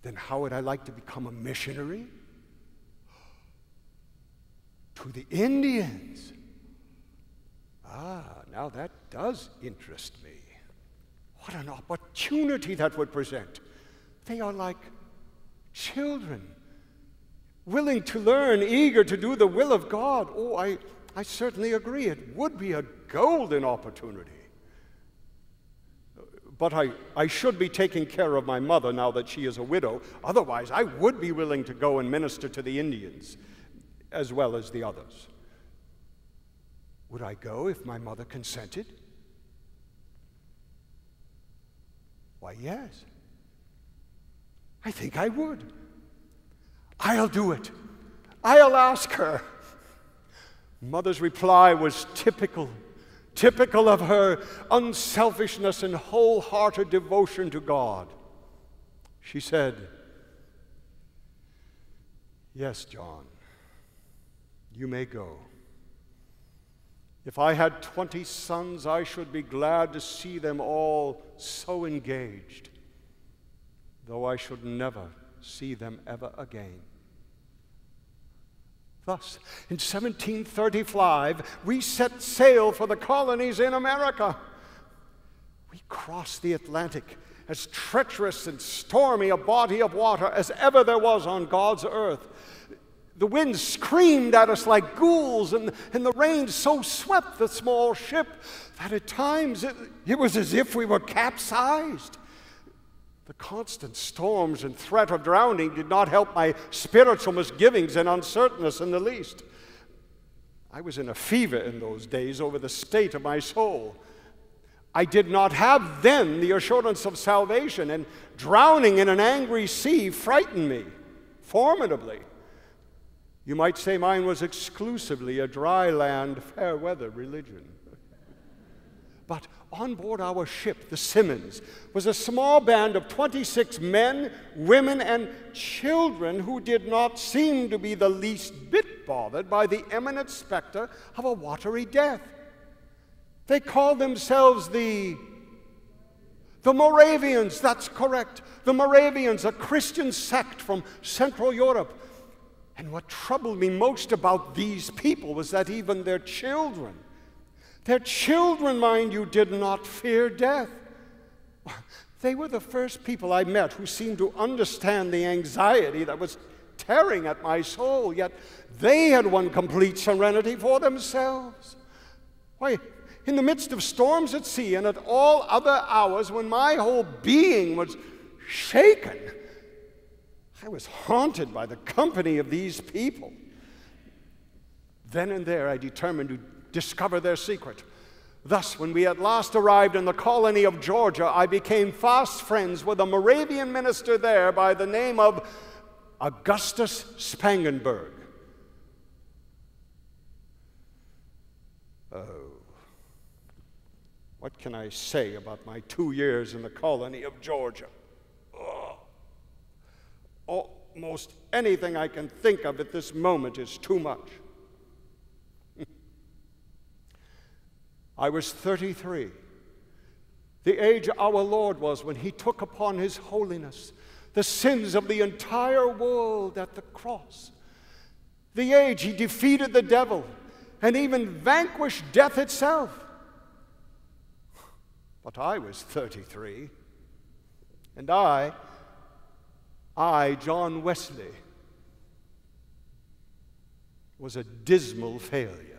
Then how would I like to become a missionary? To the Indians. Now that does interest me. What an opportunity that would present. They are like children, willing to learn, eager to do the will of God. Oh, I certainly agree. It would be a golden opportunity. But I should be taking care of my mother now that she is a widow. Otherwise, I would be willing to go and minister to the Indians as well as the others. Would I go if my mother consented? Why, yes. I think I would. I'll do it. I'll ask her. Mother's reply was typical of her unselfishness and wholehearted devotion to God. She said, "Yes, John, you may go. If I had 20 sons, I should be glad to see them all so engaged, though I should never see them ever again." Thus, in 1735, we set sail for the colonies in America. We crossed the Atlantic, as treacherous and stormy a body of water as ever there was on God's earth. The wind screamed at us like ghouls, and the rain so swept the small ship that at times it was as if we were capsized. The constant storms and threat of drowning did not help my spiritual misgivings and uncertainness in the least. I was in a fever in those days over the state of my soul. I did not have then the assurance of salvation, and drowning in an angry sea frightened me formidably. You might say mine was exclusively a dry land, fair weather religion. But on board our ship, the Simmons, was a small band of 26 men, women, and children who did not seem to be the least bit bothered by the imminent specter of a watery death. They called themselves the Moravians. That's correct. The Moravians, a Christian sect from Central Europe. And what troubled me most about these people was that even their children, mind you, did not fear death. They were the first people I met who seemed to understand the anxiety that was tearing at my soul, yet they had won complete serenity for themselves. Why, in the midst of storms at sea and at all other hours when my whole being was shaken, I was haunted by the company of these people. Then and there I determined to discover their secret. Thus, when we at last arrived in the colony of Georgia, I became fast friends with a Moravian minister there by the name of Augustus Spangenberg. Oh, what can I say about my 2 years in the colony of Georgia? Almost anything I can think of at this moment is too much. I was 33, the age our Lord was when he took upon his holiness the sins of the entire world at the cross, the age he defeated the devil and even vanquished death itself. But I was 33, and I, John Wesley, was a dismal failure.